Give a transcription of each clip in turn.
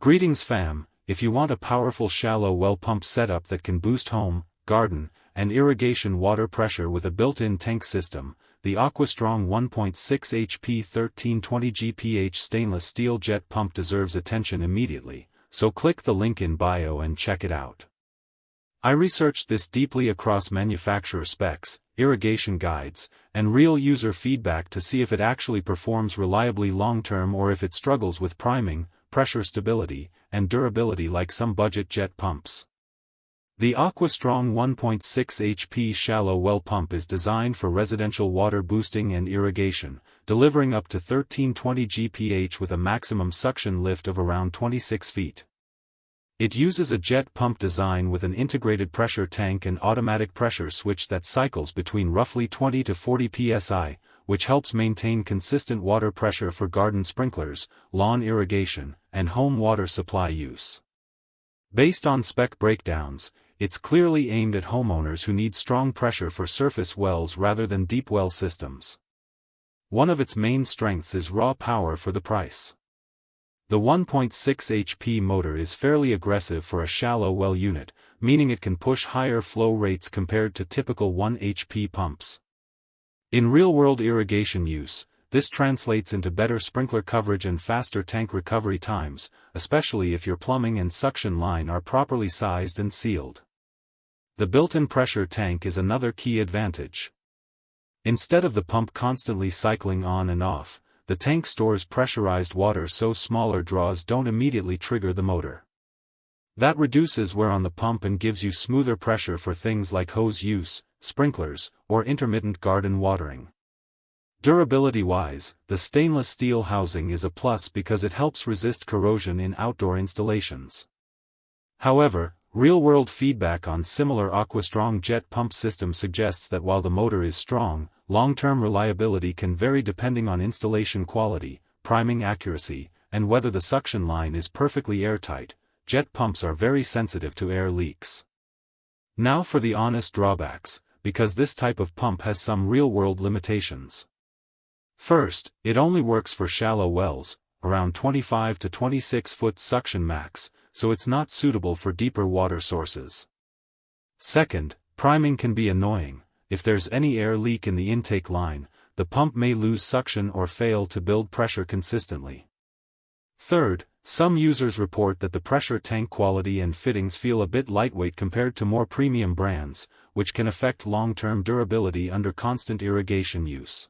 Greetings fam, if you want a powerful shallow well pump setup that can boost home, garden, and irrigation water pressure with a built-in tank system, the Aquastrong 1.6 HP 1320 GPH stainless steel jet pump deserves attention immediately, so click the link in bio and check it out. I researched this deeply across manufacturer specs, irrigation guides, and real user feedback to see if it actually performs reliably long-term or if it struggles with priming, pressure stability, and durability like some budget jet pumps. The Aquastrong 1.6 HP shallow well pump is designed for residential water boosting and irrigation, delivering up to 1320 GPH with a maximum suction lift of around 26 feet. It uses a jet pump design with an integrated pressure tank and automatic pressure switch that cycles between roughly 20 to 40 psi, which helps maintain consistent water pressure for garden sprinklers, lawn irrigation, and home water supply use. Based on spec breakdowns, it's clearly aimed at homeowners who need strong pressure for surface wells rather than deep well systems. One of its main strengths is raw power for the price. The 1.6 HP motor is fairly aggressive for a shallow well unit, meaning it can push higher flow rates compared to typical 1 HP pumps. In real-world irrigation use, this translates into better sprinkler coverage and faster tank recovery times, especially if your plumbing and suction line are properly sized and sealed. The built-in pressure tank is another key advantage. Instead of the pump constantly cycling on and off, the tank stores pressurized water so smaller draws don't immediately trigger the motor. That reduces wear on the pump and gives you smoother pressure for things like hose use, sprinklers, or intermittent garden watering. Durability-wise, the stainless steel housing is a plus because it helps resist corrosion in outdoor installations. However, real-world feedback on similar Aquastrong jet pump system suggests that while the motor is strong, long-term reliability can vary depending on installation quality, priming accuracy, and whether the suction line is perfectly airtight. Jet pumps are very sensitive to air leaks. Now for the honest drawbacks, because this type of pump has some real-world limitations. First, it only works for shallow wells, around 25 to 26 foot suction max, so it's not suitable for deeper water sources. Second, priming can be annoying. If there's any air leak in the intake line, the pump may lose suction or fail to build pressure consistently. Third, some users report that the pressure tank quality and fittings feel a bit lightweight compared to more premium brands, which can affect long-term durability under constant irrigation use.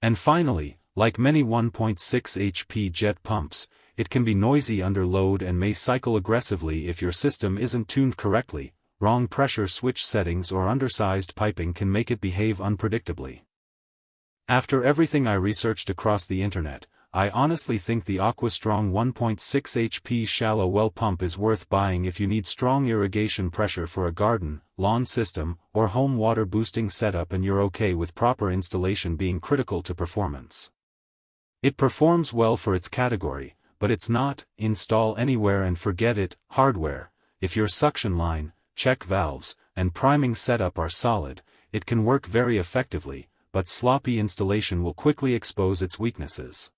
And finally, like many 1.6 HP jet pumps, it can be noisy under load and may cycle aggressively if your system isn't tuned correctly. Wrong pressure switch settings or undersized piping can make it behave unpredictably. After everything I researched across the internet, I honestly think the Aquastrong 1.6 HP shallow well pump is worth buying if you need strong irrigation pressure for a garden, lawn system, or home water boosting setup and you're okay with proper installation being critical to performance. It performs well for its category, but it's not install anywhere and forget it hardware. If your suction line, check valves, and priming setup are solid, it can work very effectively, but sloppy installation will quickly expose its weaknesses.